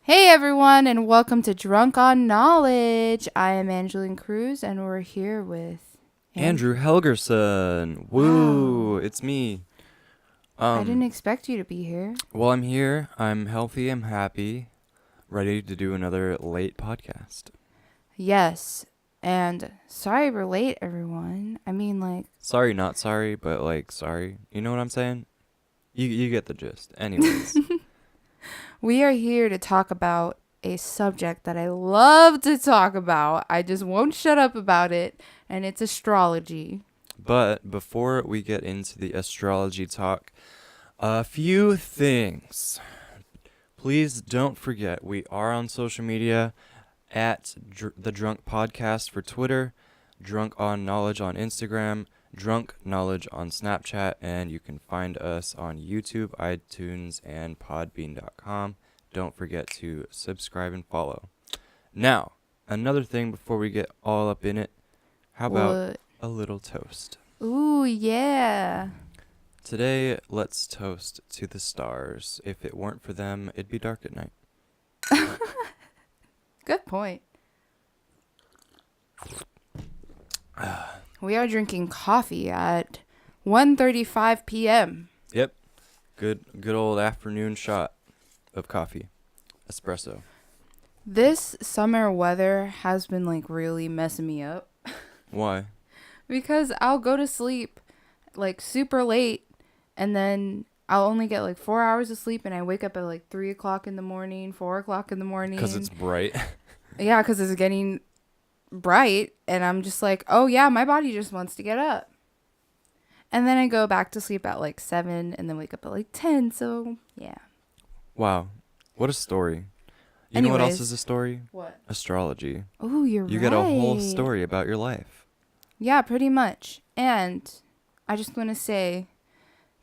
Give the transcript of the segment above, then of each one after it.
Hey everyone, and welcome to Drunk on Knowledge. I am Angeline and we're here with Andrew Helgerson. Woo, Wow. it's me. I didn't Um, expect you to be here. well, I'm here. I'm healthy. I'm happy. Ready to do another late podcast. Yes, and sorry we're late, everyone. I mean, like, Sorry, not sorry, but sorry. You know what I'm saying? You get the gist. Anyways, we are here to talk about a subject that I love to talk about. I just won't shut up about it, and it's astrology. but before we get into the astrology talk, a few things. Please don't forget we are on social media at the Drunk Podcast for Twitter, Drunk on Knowledge on Instagram, Drunk Knowledge on Snapchat, and you can find us on YouTube, iTunes, and Podbean.com. Don't forget to subscribe and follow. Now, another thing before we get all up in it, how about What? a little toast? Ooh, yeah. Today, let's toast to the stars. If it weren't for them, it'd be dark at night. Good point. We are drinking coffee at 1:35 p.m. Yep. Good old afternoon shot of coffee. Espresso. This summer weather has been like really messing me up Why? because I'll go to sleep like super late and then I'll only get like 4 hours of sleep and I wake up at like 3 o'clock in the morning, 4 o'clock in the morning. Because it's bright. Yeah, because it's getting bright and I'm just like, oh yeah, my body just wants to get up. And then I go back to sleep at like 7 and then wake up at like 10. So yeah. Wow. What a story. You know what else Anyways. is a story? What? Astrology. Oh, you're You right. get a whole story about your life. Yeah, pretty much. And I just want to say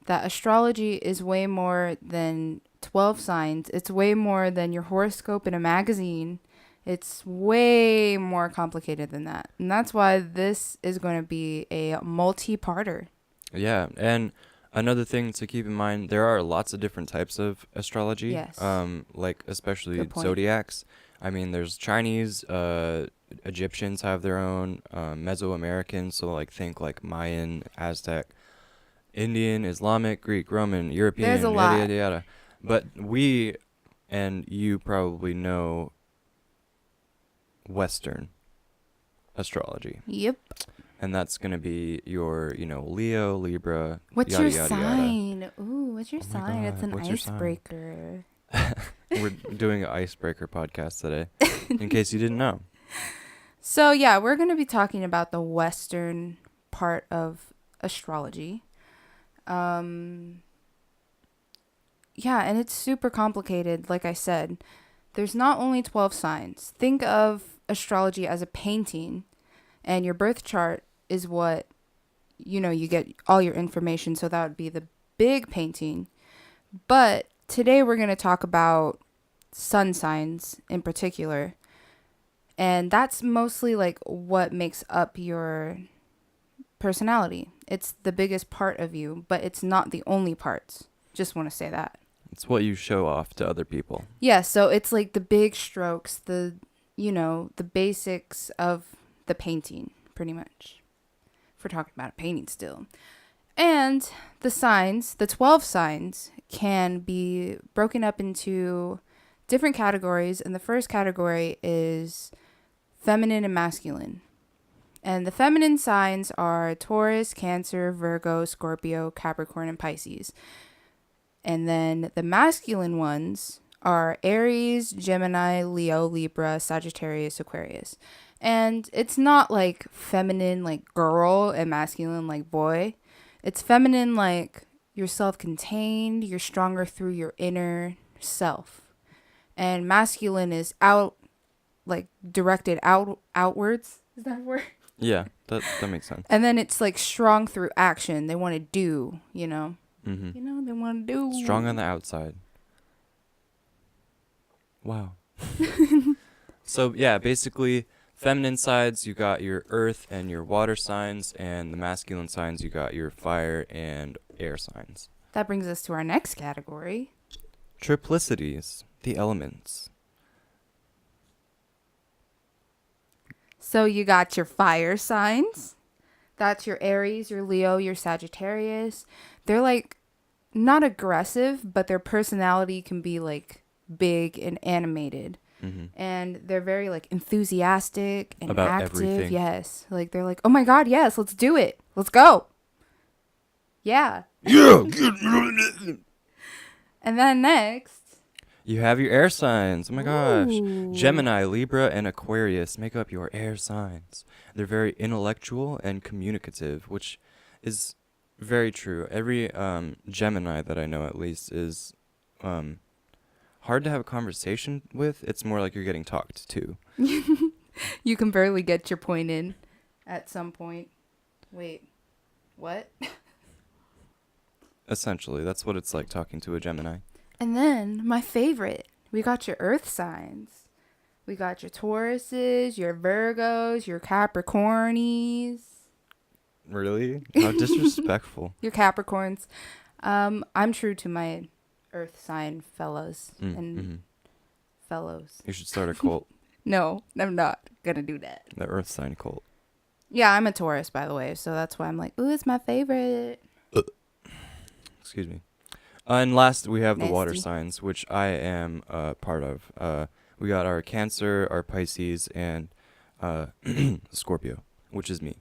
that astrology is way more than 12 signs. It's way more than your horoscope in a magazine. It's way more complicated than that. And that's why this is going to be a multi-parter. Yeah, and another thing to keep in mind, there are lots of different types of astrology. Yes. Like especially Good point. zodiacs. I mean, there's Chinese, Egyptians have their own, Mesoamerican, so like think like Mayan, Aztec, Indian, Islamic, Greek, Roman, European, There's a yada lot. yada yada. But we and you probably know Western astrology. Yep. And that's going to be your, Leo, Libra, What's yada, your yada, yada. sign? Ooh, what's your Oh my sign? It's God, an what's your sign? icebreaker. We're doing an icebreaker podcast today, in case you didn't know. So, yeah, we're going to be talking about the Western part of astrology. Yeah, and it's super complicated, like I said. There's not only 12 signs. Think of astrology as a painting, and your birth chart is what, you get all your information, so that would be the big painting. But today we're going to talk about sun signs in particular. And that's mostly like what makes up your personality. It's the biggest part of you, but it's not the only parts. Just want to say that. It's what you show off to other people. Yeah, so it's like the big strokes, the basics of the painting, pretty much. If we're talking about a painting still. And the signs, the 12 signs, can be broken up into different categories. And the first category is feminine and masculine. And the feminine signs are Taurus, Cancer, Virgo, Scorpio, Capricorn, and Pisces. And then the masculine ones are Aries, Gemini, Leo, Libra, Sagittarius, Aquarius. And it's not like feminine like girl and masculine like boy. It's feminine like you're self-contained, you're stronger through your inner self. And masculine is directed outwards. Is that a word? Yeah, that makes sense. And then it's like strong through action. They want to do, Mm-hmm. they want to do. Strong on the outside. Wow. So, yeah, basically, feminine sides, you got your earth and your water signs, and the masculine signs, you got your fire and air signs. That brings us to our next category. Triplicities, the elements. So you got your fire signs. That's your Aries, your Leo, your Sagittarius. They're like not aggressive, but their personality can be like big and animated. Mm-hmm. And they're very like enthusiastic and About active. everything. Yes. Like they're like, oh my God, yes, let's do it. Let's go. Yeah. Yeah. And then next. You have your air signs. Oh my gosh. Ooh. Gemini, Libra, and Aquarius make up your air signs. They're very intellectual and communicative, which is very true. Every Gemini that I know, at least, is hard to have a conversation with. It's more like you're getting talked to. You can barely get your point in at some point. Wait. What? Essentially, that's what it's like talking to a Gemini. And then my favorite, we got your earth signs. We got your Tauruses, your Virgos, your Capricornies. Really? How disrespectful. Your Capricorns. I'm true to my earth sign fellows and fellows. You should start a cult. No, I'm not gonna do that. The earth sign cult. Yeah, I'm a Taurus, by the way, so that's why I'm like, ooh, it's my favorite. Excuse me. And last, we have the water Nasty. signs, which I am part of. We got our Cancer, our Pisces, and Scorpio, which is me.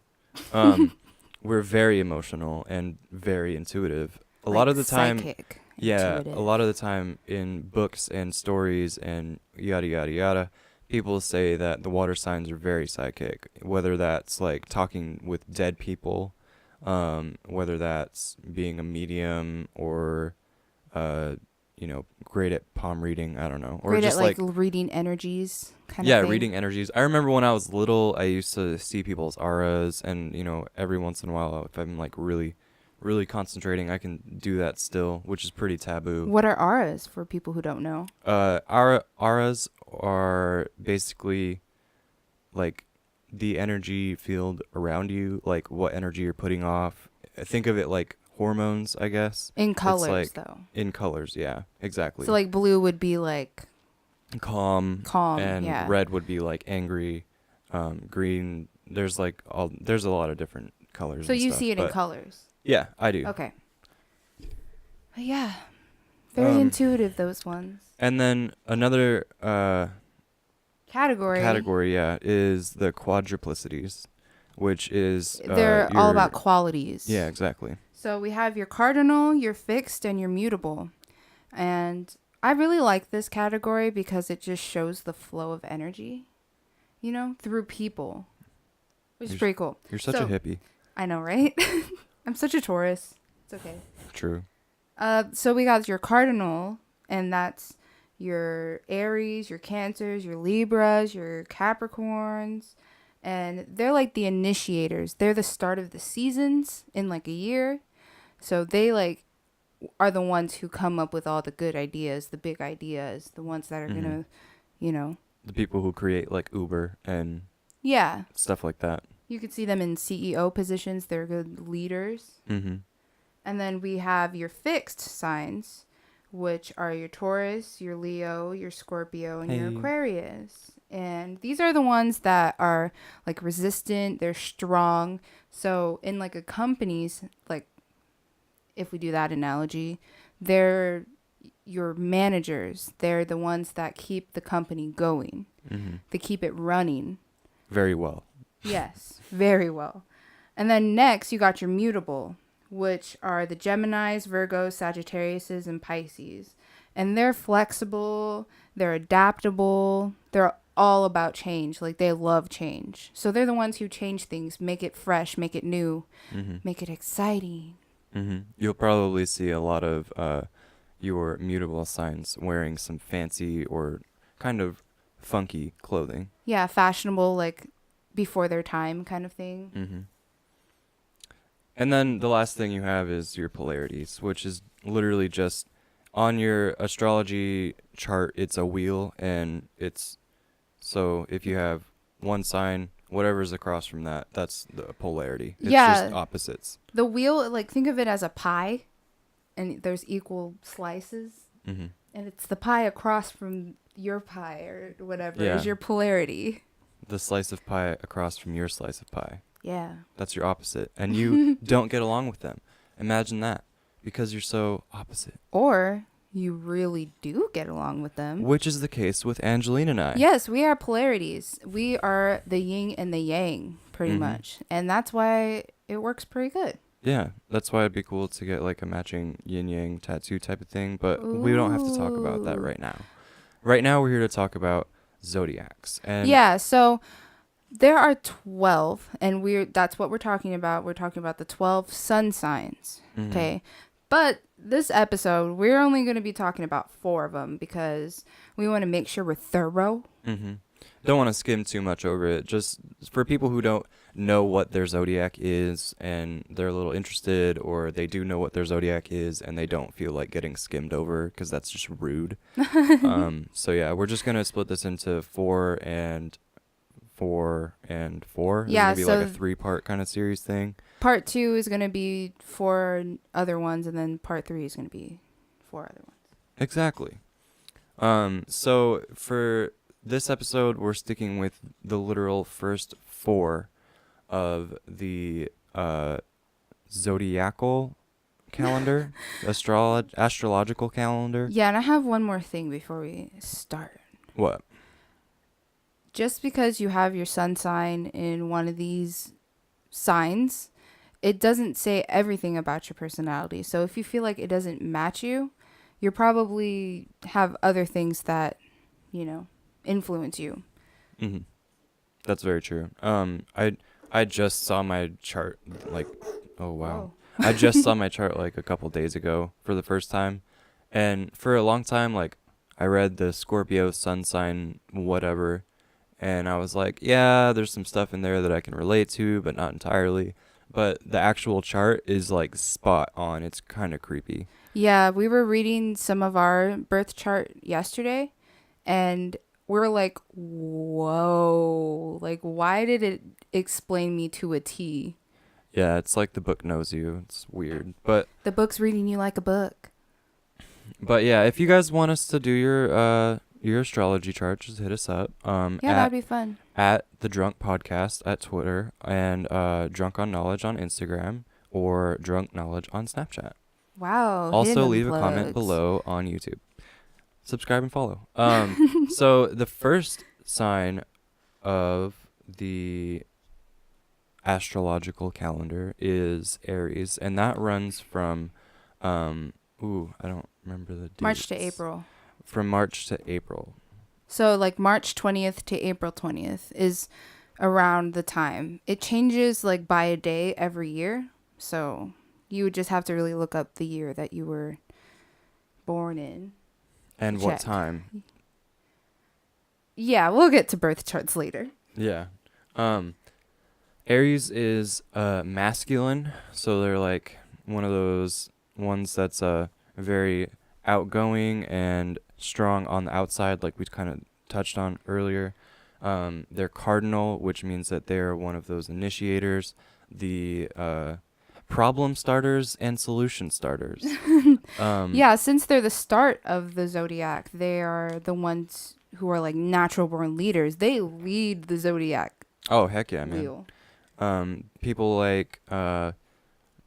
We're very emotional and very intuitive. A lot of the time, Psychic, yeah, intuitive. a lot of the time in books and stories and yada, yada, yada, people say that the water signs are very psychic, whether that's like talking with dead people, whether that's being a medium or great at palm reading. I don't know. Or Great just at like reading energies kind of thing. reading energies. I remember when I was little, I used to see people's auras, and every once in a while, if I'm like really, really concentrating, I can do that still, which is pretty taboo. What are auras for people who don't know? Auras are basically like the energy field around you, like what energy you're putting off. Think of it like hormones, I guess. In colors, like, though. In colors, yeah, exactly. So like blue would be like calm, and yeah. red would be like angry. Green, there's a lot of different colors. So and you stuff, see it in but colors. Yeah, I do. Okay. But yeah, very intuitive, those ones. And then another Category, yeah, is the quadruplicities, which is they're all about qualities. Yeah, exactly. So we have your cardinal, your fixed, and your mutable. And I really like this category because it just shows the flow of energy, through people, which is pretty cool. You're such a hippie. I know, right? I'm such a Taurus. It's okay. True. So we got your cardinal, and that's your Aries, your Cancers, your Libras, your Capricorns, and they're like the initiators. They're the start of the seasons in like a year. So they like are the ones who come up with all the good ideas, the big ideas, the ones that are gonna, The people who create like Uber and yeah, stuff like that. You could see them in CEO positions. They're good leaders. Mm-hmm. And then we have your fixed signs, which are your Taurus, your Leo, your Scorpio, and your Aquarius. And these are the ones that are like resistant. They're strong. So in like a company's, like if we do that analogy, they're your managers. They're the ones that keep the company going. Mm-hmm. They keep it running. Very well. Yes, very well. And then next you got your mutable, which are the Geminis, Virgos, Sagittariuses, and Pisces. And they're flexible, they're adaptable, they're all about change. Like they love change. So they're the ones who change things, make it fresh, make it new, make it exciting. Mm-hmm. You'll probably see a lot of your mutable signs wearing some fancy or kind of funky clothing. Yeah, fashionable, like before their time kind of thing. Mm-hmm. And then the last thing you have is your polarities, which is literally just on your astrology chart, it's a wheel, and it's so if you have one sign, whatever's across from that, that's the polarity. It's just opposites. The wheel, like think of it as a pie, and there's equal slices, and it's the pie across from your pie or whatever is your polarity. the slice of pie across from your slice of pie. Yeah. That's your opposite. And you don't get along with them. Imagine that. Because you're so opposite. Or you really do get along with them. Which is the case with Angeline and I. Yes, we are polarities. We are the yin and the yang, pretty much. And that's why it works pretty good. Yeah, that's why it'd be cool to get like a matching yin-yang tattoo type of thing. But we don't have to talk about that right now. Right now, we're here to talk about zodiacs. And yeah, so there are 12, and that's what we're talking about. We're talking about the 12 sun signs, okay? But this episode, we're only going to be talking about 4 of them because we want to make sure we're thorough. Don't want to skim too much over it. Just for people who don't know what their zodiac is and they're a little interested, or they do know what their zodiac is and they don't feel like getting skimmed over because that's just rude. So yeah, we're just going to split this into 4 and 4 and 4. It's Yeah, going to be so like a 3-part kind of series thing. Part 2 is going to be 4 other ones, and then part 3 is going to be 4 other ones. Exactly. So for this episode, we're sticking with the literal first 4 of the zodiacal calendar, astrological calendar. Yeah, and I have one more thing before we start. What? Just because you have your sun sign in one of these signs, it doesn't say everything about your personality. So if you feel like it doesn't match you, you probably have other things that, influence you. That's very true. I just saw my chart oh wow. I just saw my chart like a couple days ago for the first time, and for a long time I read the Scorpio sun sign whatever, and I was like, yeah, there's some stuff in there that I can relate to, but not entirely. But the actual chart is like spot on. It's kind of creepy. Yeah, we were reading some of our birth chart yesterday, and we're like, whoa, like, why did it explain me to a T? Yeah, it's like the book knows you. It's weird. But the book's reading you like a book. But yeah, if you guys want us to do your astrology chart, just hit us up. That'd be fun. At the Drunk Podcast at Twitter, and Drunk on Knowledge on Instagram, or Drunk Knowledge on Snapchat. Wow. Also, leave a comment below on YouTube. Subscribe and follow. So the first sign of the astrological calendar is Aries, and that runs from I don't remember the dates. March to April. From March to April. So like March 20th to April 20th is around the time. It changes like by a day every year. So you would just have to really look up the year that you were born in. And what time. Yeah, we'll get to birth charts later. Yeah. Aries is masculine, so they're like one of those ones that's very outgoing and strong on the outside, like we kind of touched on earlier. They're cardinal, which means that they're one of those initiators, the problem starters and solution starters. Yeah, since they're the start of the zodiac, they are the ones who are like natural born leaders. They lead the zodiac. Oh, heck yeah, man. Wheel. People like Maya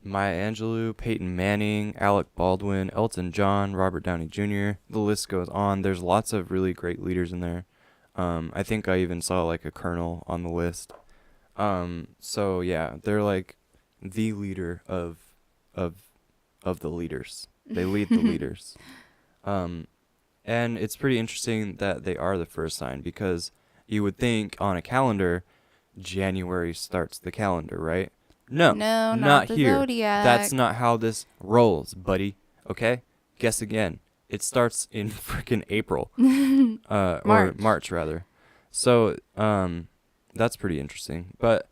Angelou, Peyton Manning, Alec Baldwin, Elton John, Robert Downey Jr. The list goes on. There's lots of really great leaders in there. I think I even saw like a colonel on the list. So yeah, they're like the leader of the leaders. They lead the leaders. And it's pretty interesting that they are the first sign, because you would think on a calendar, January starts the calendar, right? No, not the here. zodiac. That's not how this rolls, buddy. Okay? Guess again. It starts in freaking April. Or March, rather. So, that's pretty interesting. But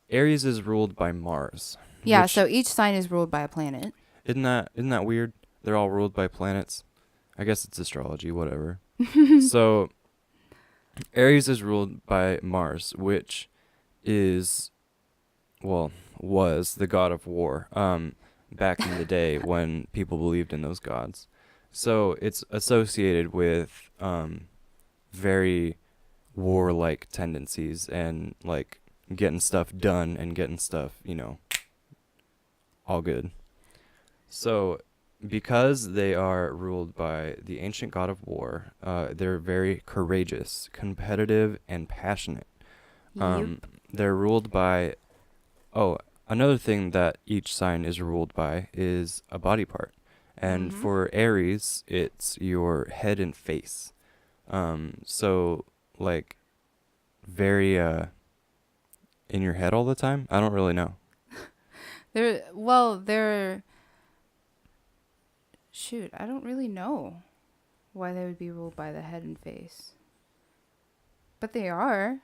Aries is ruled by Mars. Yeah, so each sign is ruled by a planet. Isn't that weird? They're all ruled by planets. I guess it's astrology, whatever. So, Aries is ruled by Mars, which is, was the god of war back in the day when people believed in those gods. So it's associated with very warlike tendencies and like getting stuff done and getting stuff, all good. So, because they are ruled by the ancient god of war, they're very courageous, competitive, and passionate. Yep. They're ruled by, another thing that each sign is ruled by is a body part. And Mhm. for Aries, it's your head and face. So, like, very, in your head all the time? I don't really know. They're shoot, I don't really know why they would be ruled by the head and face. But they are.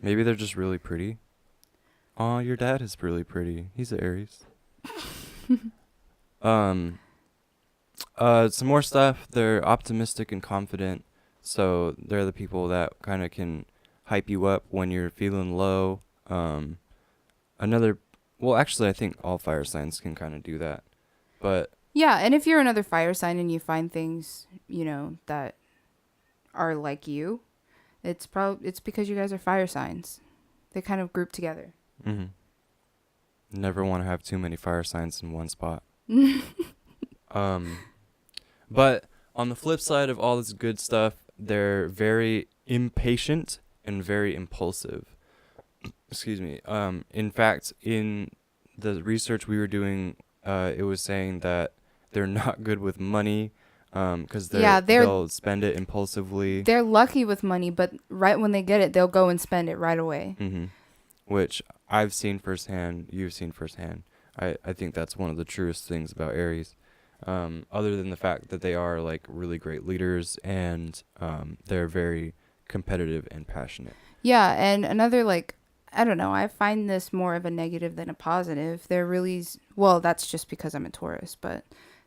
Maybe they're just really pretty. Aw, your dad is really pretty. He's an Aries. Um, some more stuff. They're optimistic and confident. So they're the people that kind of can hype you up when you're feeling low. Another, well, actually, I think all fire signs can kind of do that. But Yeah, and if you're another fire sign and you find things, that are like you, it's because you guys are fire signs. They kind of group together. never want to have too many fire signs in one spot. Um, but on the flip side of all this good stuff, they're very impatient and very impulsive. Excuse me. In fact, in the research we were doing, it was saying that they're not good with money, because they'll spend it impulsively. They're lucky with money, but right when they get it, they'll go and spend it right away. Which I've seen firsthand. You've seen firsthand. I think that's one of the truest things about Aries. Other than the fact that they are like really great leaders and they're very competitive and passionate. Yeah, and another I don't know, I find this more of a negative than a positive. They're really well, that's just because I'm a Taurus, but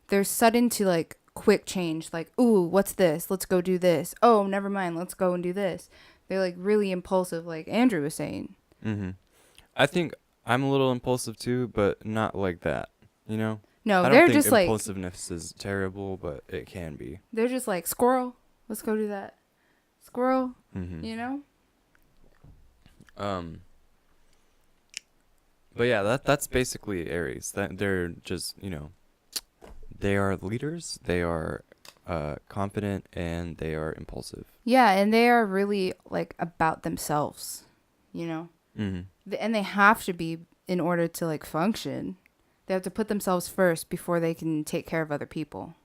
they're sudden to like quick change, like, ooh, what's this? Let's go do this. Oh, never mind, let's go and do this. They're like really impulsive, like Andrew was saying. I think I'm a little impulsive too, but not like that, No, I they're don't think just like impulsiveness is terrible, but it can be. they're just like squirrel. Let's go do that. Squirrel, But yeah, that's basically Aries. That they're just, they are leaders, they are confident, and they are impulsive. Yeah, and they are really like about themselves, and they have to be in order to like function. They have to put themselves first before they can take care of other people.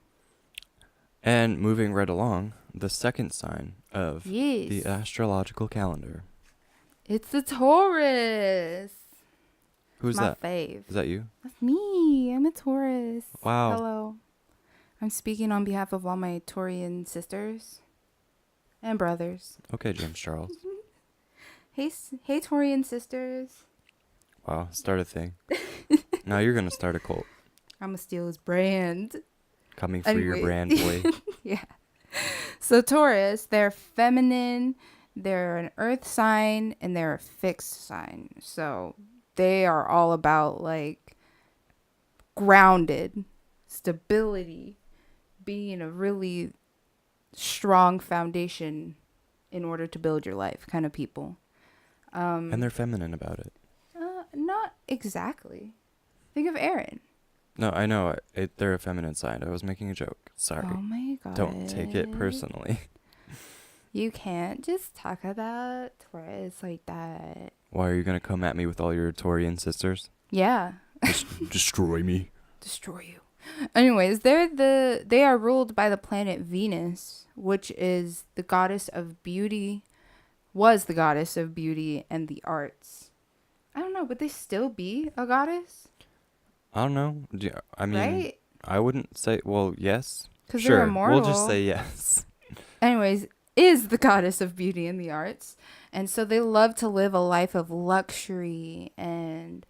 And moving right along, the second sign of Yes. the astrological calendar. It's the Taurus. Who's my that? fave. Is that you? That's me. I'm a Taurus. Wow. Hello. I'm speaking on behalf of all my Taurian sisters and brothers. Okay, James Charles. Hey, Taurian sisters. Wow, start a thing. Now you're going to start a cult. I'm going to steal his brand. Coming for your brand, boy. Yeah. So Taurus, they're feminine, they're an earth sign, and they're a fixed sign. So they are all about like grounded, stability, being a really strong foundation in order to build your life kind of people. And they're feminine about it. Not exactly. Think of Aaron. No, I know. They're a feminine sign. I was making a joke. Sorry. Oh my god. Don't take it personally. You can't just talk about Taurus like that. Why are you going to come at me with all your Taurian sisters? Yeah. Destroy me. Destroy you. Anyways, they are ruled by the planet Venus, which is the goddess of beauty, was the goddess of beauty and the arts. I don't know, would they still be a goddess? I don't know. I mean, right? I wouldn't say, well, yes. Because sure. they're immortal. We'll just say yes. Anyways, is the goddess of beauty and the arts. And so they love to live a life of luxury and,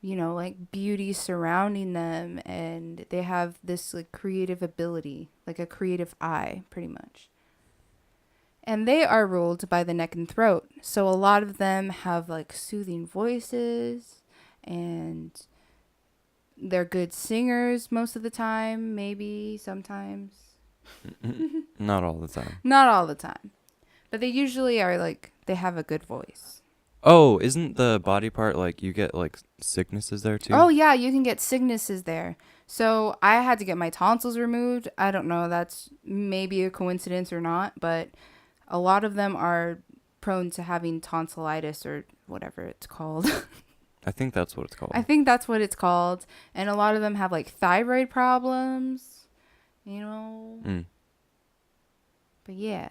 like beauty surrounding them. And they have this like creative ability, like a creative eye, pretty much. And they are ruled by the neck and throat. So a lot of them have like soothing voices and they're good singers most of the time, maybe sometimes. Not all the time. Not all the time. But they usually are like, they have a good voice. Oh, isn't the body part like you get like sicknesses there too? Oh, yeah, you can get sicknesses there. So I had to get my tonsils removed. I don't know, that's maybe a coincidence or not, but a lot of them are prone to having tonsillitis or whatever it's called. I think that's what it's called. I think that's what it's called. And a lot of them have like thyroid problems, you know. Mm. But yeah.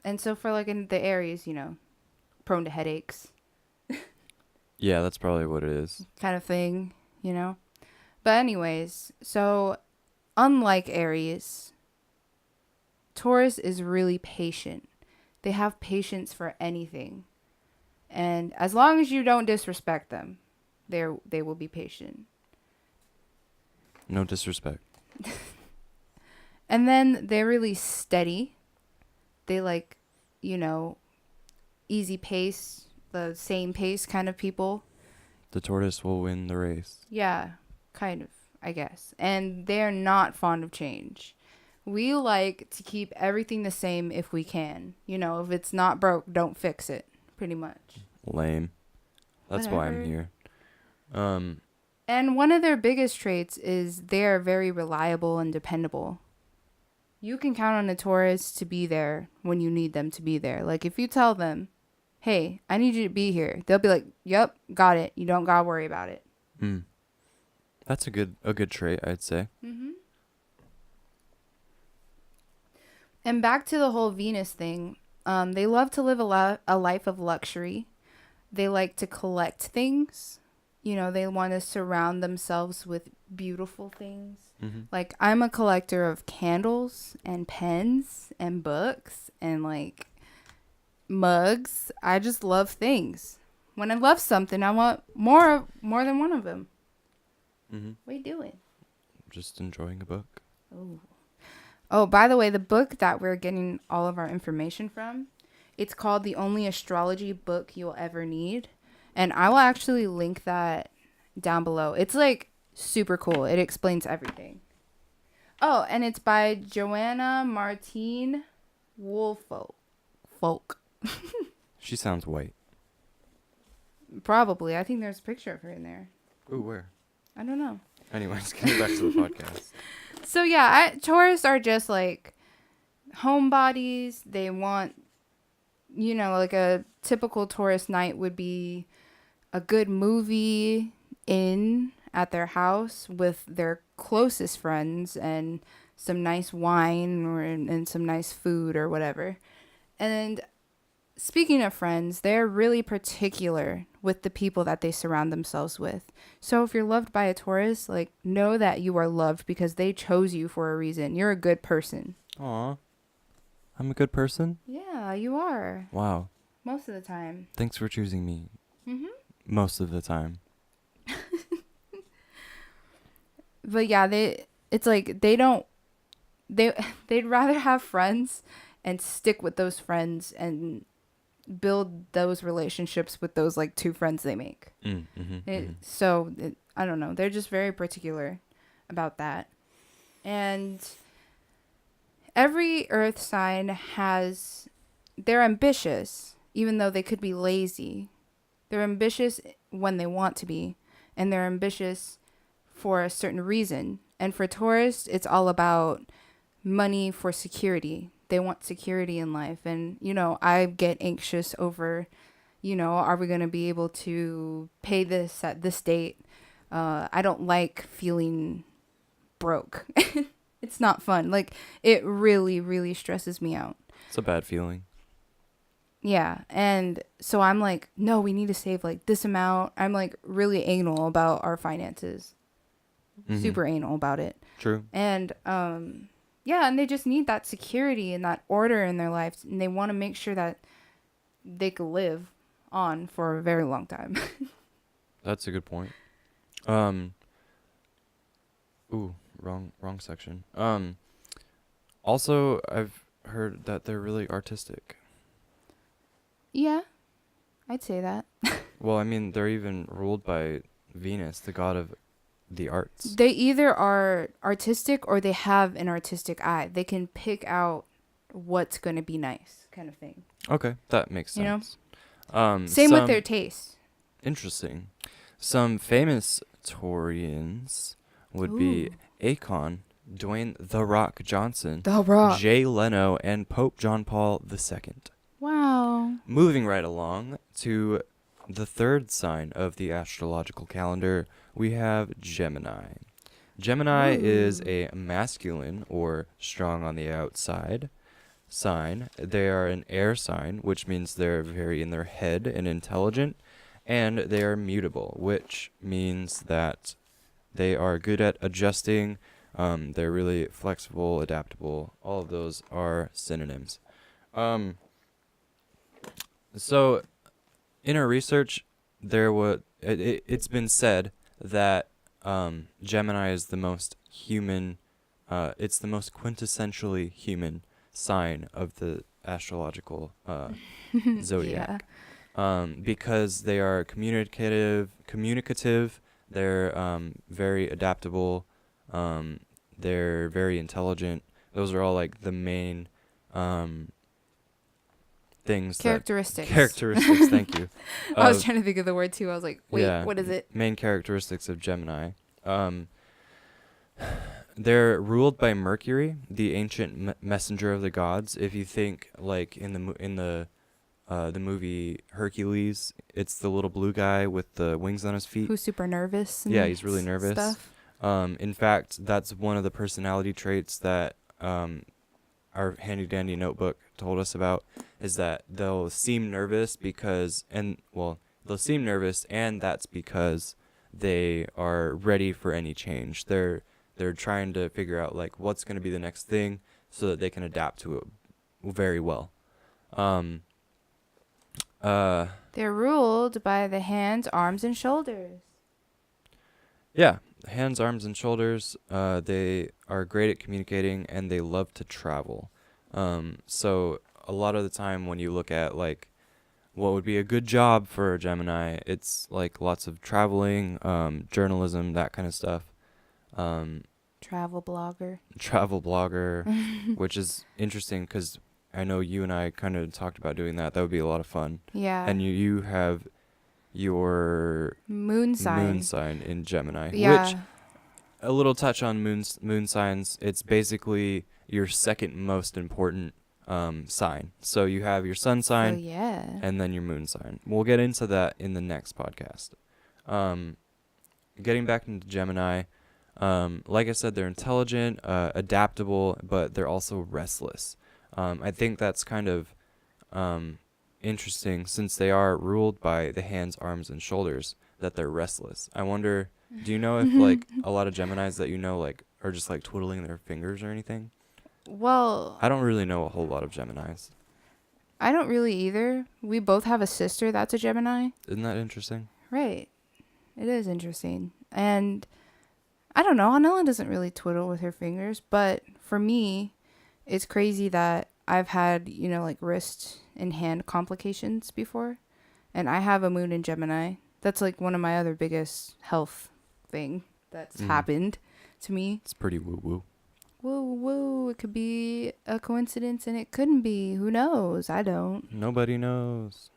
And so for like in the Aries, you know, prone to headaches Yeah, that's probably what it is. kind of thing, you know. But anyways, so unlike Aries, Taurus is really patient. They have patience for anything. And as long as you don't disrespect them, they will be patient. No disrespect. And then they're really steady. They like, you know, easy pace, the same pace kind of people. The tortoise will win the race. Yeah, kind of, I guess. And they're not fond of change. We like to keep everything the same if we can. You know, if it's not broke, don't fix it, pretty much. Lame. That's why I'm here. And one of their biggest traits is they're very reliable and dependable. You can count on a Taurus to be there when you need them to be there. Like if you tell them, hey, I need you to be here, they'll be like, yep, got it. You don't gotta worry about it. That's a good trait, I'd say. Mm-hmm. And back to the whole Venus thing. They love to live a life of luxury. They like to collect things. You know, they want to surround themselves with beautiful things. Mm-hmm. Like, I'm a collector of candles and pens and books and, like, mugs. I just love things. When I love something, I want more than one of them. Mm-hmm. What are you doing? Just enjoying a book. Oh, by the way, the book that we're getting all of our information from, it's called The Only Astrology Book You'll Ever Need. And I will actually link that down below. It's like super cool. It explains everything. Oh, and it's by Joanna Martine Woolfolk. She sounds white. Probably. I think there's a picture of her in there. Ooh, where? I don't know. Anyways, getting back to the podcast. So yeah, Taurus are just like homebodies. They want, you know, like a typical Taurus night would be a good movie at their house with their closest friends and some nice wine and some nice food or whatever. And speaking of friends, they're really particular with the people that they surround themselves with. So if you're loved by a Taurus, like, know that you are loved because they chose you for a reason. You're a good person. Aw. I'm a good person? Yeah, you are. Wow. Most of the time. Thanks for choosing me. Mm-hmm. Most of the time. But yeah, it's like they'd rather have friends and stick with those friends and build those relationships with those like two friends they make. So I don't know. They're just very particular about that. And every earth sign they're ambitious, even though they could be lazy. They're ambitious when they want to be, and they're ambitious for a certain reason. And for Taurus, it's all about money for security. They want security in life. And, you know, I get anxious over, you know, are we going to be able to pay this at this date? I don't like feeling broke. It's not fun. Like, it really, really stresses me out. It's a bad feeling. Yeah. And so I'm like, no, we need to save like this amount. I'm like really anal about our finances. Super anal about it. True. And yeah, and they just need that security and that order in their lives, and they want to make sure that they could live on for a very long time. That's a good point. Ooh, wrong section. Also, I've heard that they're really artistic. Yeah, I'd say that. Well, I mean, they're even ruled by Venus, the god of the arts. They either are artistic or they have an artistic eye. They can pick out what's going to be nice kind of thing. Okay, that makes You know? sense. Same with their tastes. Interesting. Some famous Taurians would be Ooh. Akon, Dwayne The Rock Johnson, The Rock. Jay Leno, and Pope John Paul II. Wow. Moving right along to the third sign of the astrological calendar, we have Gemini. Gemini is Ooh. a masculine or strong on the outside sign. They are an air sign, which means they're very in their head and intelligent, and they are mutable, which means that they are good at adjusting. They're really flexible, adaptable. All of those are synonyms. So, in our research, it's been said that Gemini is the most human. It's the most quintessentially human sign of the astrological zodiac. Because they are communicative. They're very adaptable. They're very intelligent. Those are all like the main things. Characteristics. Characteristics. Thank you. I was trying to think of the word too. I was like, wait, yeah, what is it? Main characteristics of Gemini. They're ruled by Mercury, the ancient messenger of the gods. If you think like in the movie Hercules, it's the little blue guy with the wings on his feet. Who's super nervous? And yeah, he's really nervous. Stuff. In fact, that's one of the personality traits that our handy dandy notebook told us about, is that they'll seem nervous and that's because they are ready for any change. They're trying to figure out like what's going to be the next thing so that they can adapt to it very well. They're ruled by the hands, arms, and shoulders. Yeah, hands, arms, and shoulders. They are great at communicating, and they love to travel. So a lot of the time when you look at like what would be a good job for a Gemini, it's like lots of traveling, journalism, that kind of stuff. Travel blogger. Travel blogger, which is interesting because I know you and I kind of talked about doing that. That would be a lot of fun. Yeah. And you have your moon sign in Gemini. Yeah. Which, a little touch on moon signs, it's basically your second most important sign. So you have your sun sign and then your moon sign. We'll get into that in the next podcast. Getting back into Gemini, like I said, they're intelligent, adaptable, but they're also restless. I think that's kind of interesting since they are ruled by the hands, arms, and shoulders, that they're restless. I wonder, do you know if like a lot of Geminis that you know like are just like twiddling their fingers or anything? Well, I don't really know a whole lot of Geminis. I don't really either. We both have a sister that's a Gemini. Isn't that interesting? Right. It is interesting. And I don't know, Anela doesn't really twiddle with her fingers, but for me, it's crazy that I've had, like wrist and hand complications before. And I have a moon in Gemini. That's like one of my other biggest health thing that's happened to me. It's pretty woo-woo. Woo. It could be a coincidence and it couldn't be. Who knows? I don't. Nobody knows.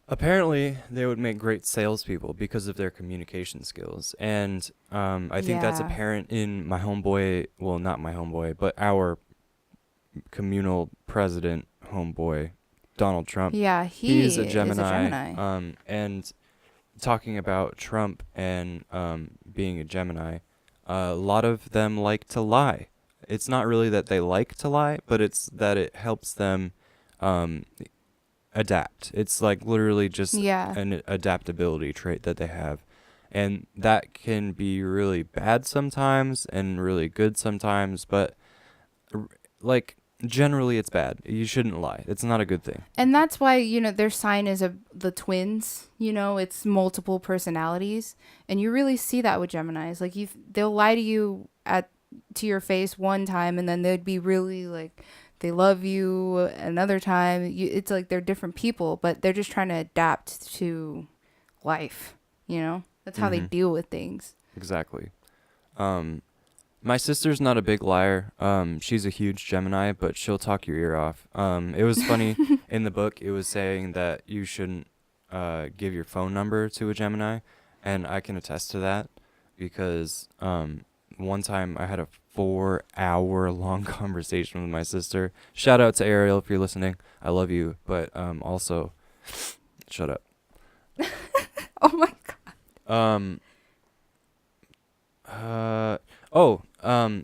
Apparently, they would make great salespeople because of their communication skills. And I think that's apparent in my homeboy, well, not my homeboy, but our communal president homeboy, Donald Trump. Yeah, he's a Gemini. And talking about Trump and being a Gemini, a lot of them like to lie. It's not really that they like to lie, but it's that it helps them adapt. It's like literally just an adaptability trait that they have. And that can be really bad sometimes and really good sometimes, but like generally it's bad. You shouldn't lie. It's not a good thing. And that's why, their sign is the twins, it's multiple personalities. And you really see that with Geminis. Like they'll lie to you to your face one time and then they'd be really like they love you another time. It's like they're different people, but they're just trying to adapt to life, That's how they deal with things. Exactly. My sister's not a big liar. She's a huge Gemini, but she'll talk your ear off. It was funny in the book. It was saying that you shouldn't give your phone number to a Gemini, and I can attest to that because one time I had a 4-hour long conversation with my sister. Shout out to Ariel if you're listening. I love you, but also, shut up. Oh my god.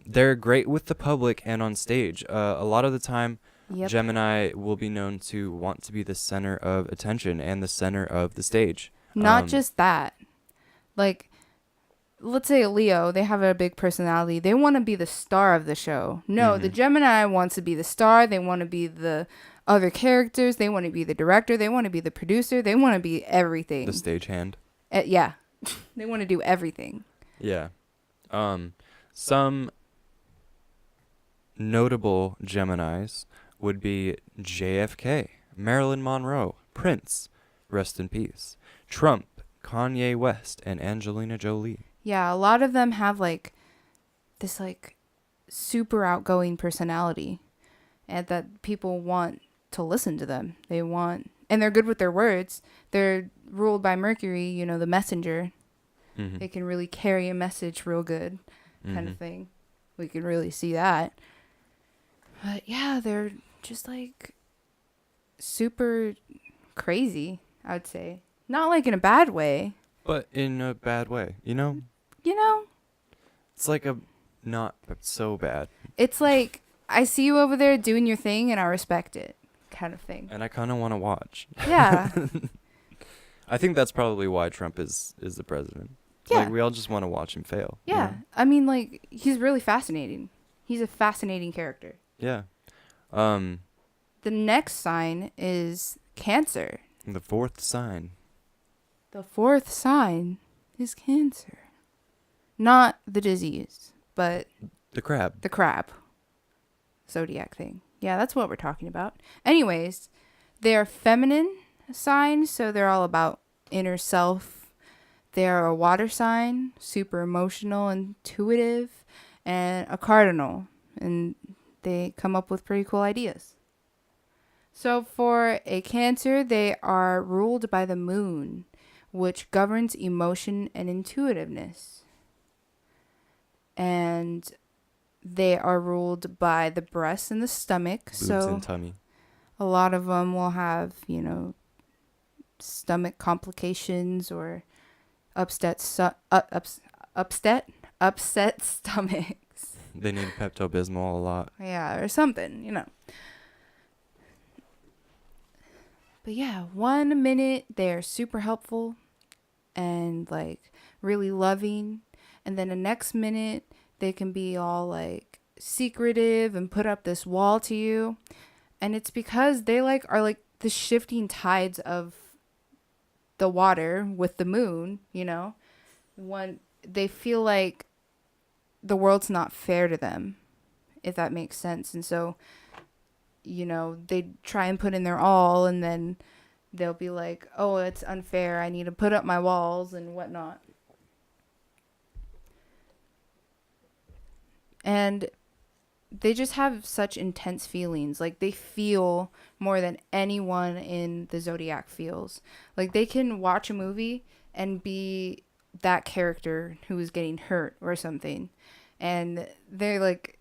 They're great with the public and on stage. A lot of the time, Yep. Gemini will be known to want to be the center of attention and the center of the stage. Not just that. Like, let's say a Leo, they have a big personality. They want to be the star of the show. No, the Gemini wants to be the star. They want to be the other characters. They want to be the director. They want to be the producer. They want to be everything. The stagehand. Yeah. They want to do everything. Yeah. Some notable Geminis would be JFK, Marilyn Monroe, Prince, rest in peace, Trump, Kanye West, and Angelina Jolie. Yeah, a lot of them have like this like super outgoing personality and that people want to listen to them. And they're good with their words. They're ruled by Mercury, the messenger. Mm-hmm. They can really carry a message real good kind of thing. We can really see that. But yeah, they're just like super crazy, I would say. Not like in a bad way. But in a bad way, You know? It's like a not so bad. It's like, I see you over there doing your thing and I respect it kind of thing. And I kind of want to watch. Yeah. I think that's probably why Trump is the president. Yeah. Like, we all just want to watch him fail. Yeah. You know? I mean, like, he's really fascinating. He's a fascinating character. Yeah. The next sign is Cancer. The fourth sign. The fourth sign is Cancer. Not the disease, but The crab. the crab zodiac thing. Yeah, that's what we're talking about. Anyways, they're feminine signs, so they're all about inner self. They're a water sign, super emotional, intuitive, and a cardinal. And they come up with pretty cool ideas. So for a Cancer, they are ruled by the moon, which governs emotion and intuitiveness. And they are ruled by the breast and the stomach. Boobs So and tummy. a lot of them will have, stomach complications or upset stomachs. They need Pepto-Bismol a lot. Yeah, or something, But yeah, 1 minute they're super helpful and like really loving. And then the next minute they can be all like secretive and put up this wall to you. And it's because they are like the shifting tides of the water with the moon, when they feel like the world's not fair to them, if that makes sense. And so, they try and put in their all, and then they'll be like, oh, it's unfair. I need to put up my walls and whatnot. And they just have such intense feelings. Like, they feel more than anyone in the zodiac feels. Like, they can watch a movie and be that character who is getting hurt or something. And they're like,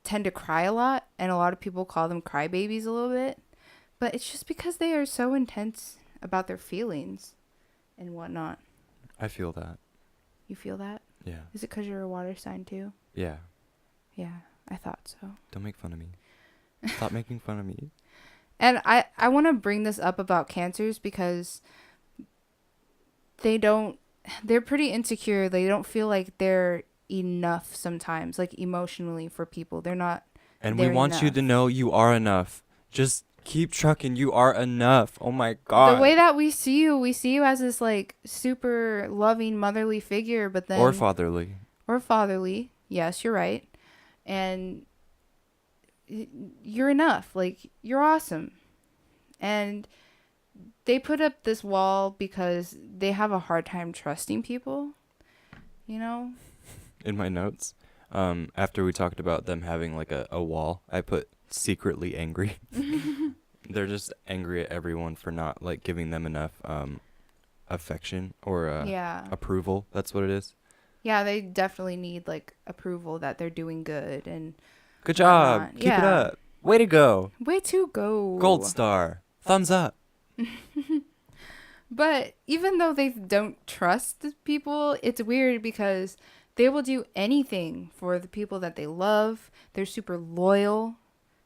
tend to cry a lot, and a lot of people call them crybabies a little bit, but it's just because they are so intense about their feelings and whatnot. I feel that. You feel that? Yeah. Is it because you're a water sign too? Yeah. Yeah, I thought so. Don't make fun of me. Stop making fun of me. And I want to bring this up about Cancers because they're pretty insecure. They don't feel like they're enough sometimes, like emotionally, for people. They're not. And we want you enough. to know you are enough. Just keep trucking. You are enough. Oh my God. The way that we see you as this like super loving motherly figure, but then Or fatherly. Yes, you're right. And you're enough. Like, you're awesome. And they put up this wall because they have a hard time trusting people, In my notes, After we talked about them having like a wall, I put secretly angry. They're just angry at everyone for not like giving them enough affection or Yeah. approval. That's what it is. Yeah, they definitely need like approval that they're doing good and Good job. whatnot. Keep it Yeah. up. Way to go. Way to go. Gold star. Thumbs up. But even though they don't trust people, it's weird because they will do anything for the people that they love. They're super loyal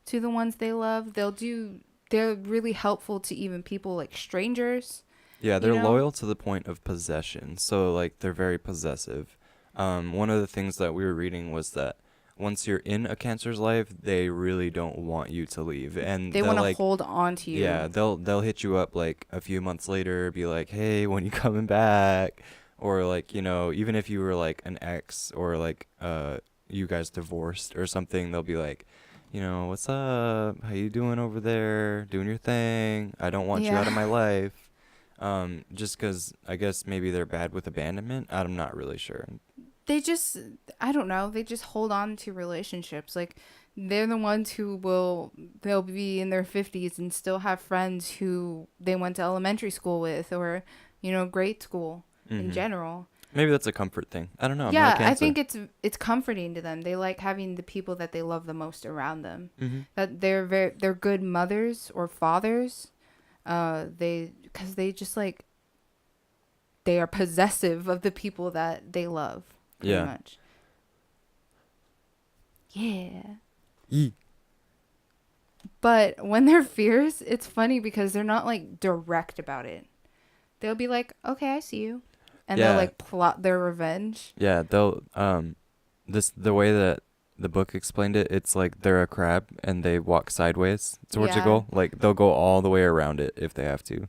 to the ones they love. They're really helpful to even people like strangers. Yeah, they're You know? loyal to the point of possession. So like they're very possessive. One of the things that we were reading was that once you're in a Cancer's life, they really don't want you to leave, and They they'll want to like, hold on to you. yeah, they'll hit you up like a few months later, be like, hey, when you coming back, or like even if you were like an ex or like you guys divorced or something, they'll be like, what's up? How you doing over there? Doing your thing. I don't want you out of my life. Just 'cause I guess maybe they're bad with abandonment. I'm not really sure. I don't know, they just hold on to relationships. Like they're the ones they'll be in their 50s and still have friends who they went to elementary school with or, grade school in general. Maybe that's a comfort thing. I don't know. Yeah, I'm not a I Cancer. think it's comforting to them. They like having the people that they love the most around them. That they're good mothers or fathers. Because they just like they are possessive of the people that they love. Pretty much. Yeah. Yee. But when they're fierce, it's funny because they're not like direct about it. They'll be like, "Okay, I see you," and Yeah. they'll like plot their revenge. Yeah, they'll the way that the book explained it, it's like they're a crab and they walk sideways towards a Yeah. goal. Like they'll go all the way around it if they have to,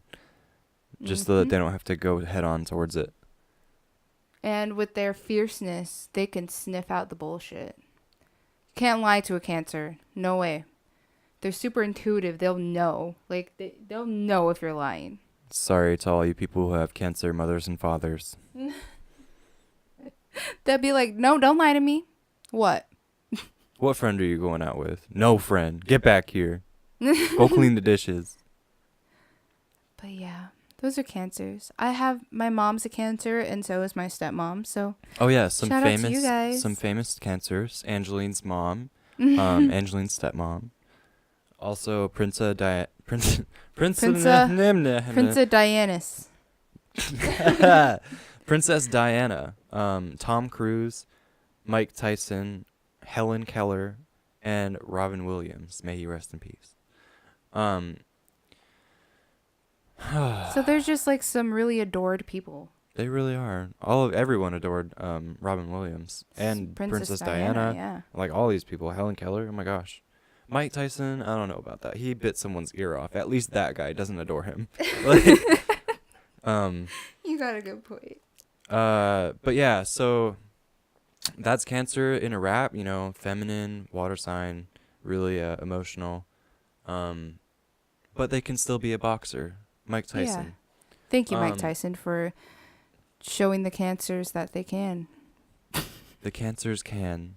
just so that they don't have to go head on towards it. And with their fierceness, they can sniff out the bullshit. Can't lie to a Cancer. No way. They're super intuitive. They'll know. Like they'll know if you're lying. Sorry to all you people who have Cancer mothers and fathers. They'll be like, "No, don't lie to me." What? What friend are you going out with? No friend. Get back here. Go clean the dishes. But yeah, those are Cancers. My mom's a Cancer, and so is my stepmom. So Oh yeah, some shout out to you famous guys. Cancers. Angeline's mom, Angeline's stepmom. Also Princess Dianis. Princess Diana, Tom Cruise, Mike Tyson, Helen Keller, and Robin Williams. May he rest in peace. So there's just like some really adored people. They really are. Everyone adored Robin Williams and Princess Diana. Yeah. Like all these people. Helen Keller. Oh my gosh. Mike Tyson. I don't know about that. He bit someone's ear off. At least that guy doesn't adore him. Like, You got a good point. but yeah. So that's Cancer in a wrap. Feminine, water sign, really emotional. But they can still be a boxer. Mike Tyson. Yeah. Thank you, Mike Tyson, for showing the Cancers that they can. The Cancers can.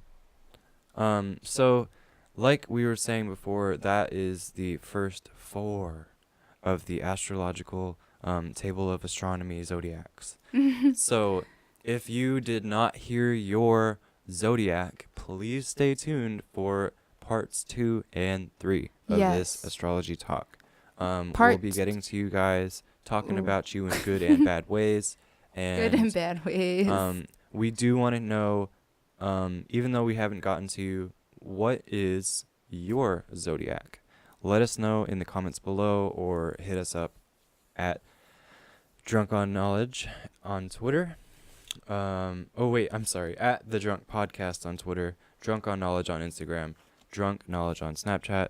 So, like we were saying before, that is the first 4 of the astrological table of astronomy zodiacs. So, if you did not hear your zodiac, please stay tuned for parts 2 and 3 of this astrology talk. We'll be getting to you guys, talking about you in good and bad ways. And, good and bad ways. We do want to know, even though we haven't gotten to you, what is your zodiac? Let us know in the comments below or hit us up at Drunk on Knowledge on Twitter. At the Drunk Podcast on Twitter, Drunk on Knowledge on Instagram, Drunk Knowledge on Snapchat,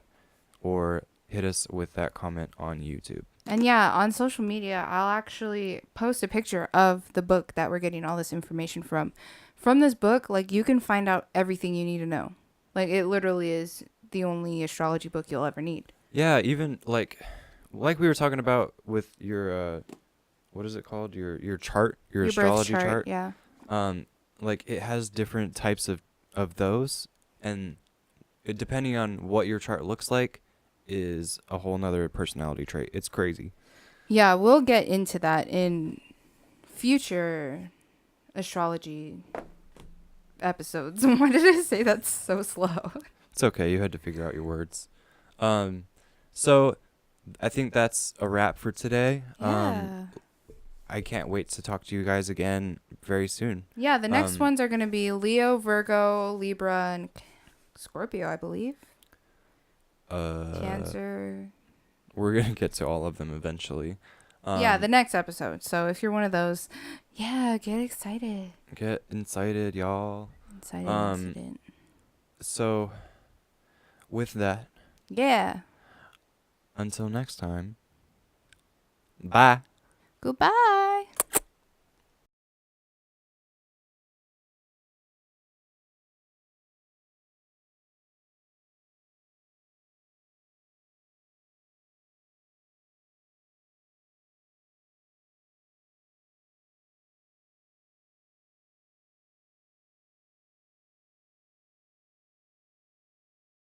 or hit us with that comment on YouTube. And yeah, on social media, I'll actually post a picture of the book that we're getting all this information from. From this book, like, you can find out everything you need to know. Like, it literally is the only astrology book you'll ever need. Yeah, even like we were talking about with your what is it called? Your chart, your astrology birth chart. Yeah. Like it has different types of of those, and depending on what your chart looks like, is a whole nother personality trait. It's crazy. Yeah, we'll get into that in future astrology episodes. Why did I say that so slow? It's okay. You had to figure out your words. So I think that's a wrap for today. Yeah. I can't wait to talk to you guys again very soon. Yeah, the next Um, ones are going to be Leo, Virgo, Libra, and Scorpio, I believe. Cancer. We're gonna get to all of them eventually. Yeah, the next episode. So if you're one of those, yeah, get excited. Get incited, y'all. Excited incident. So with that, Yeah. until next time, bye. Goodbye.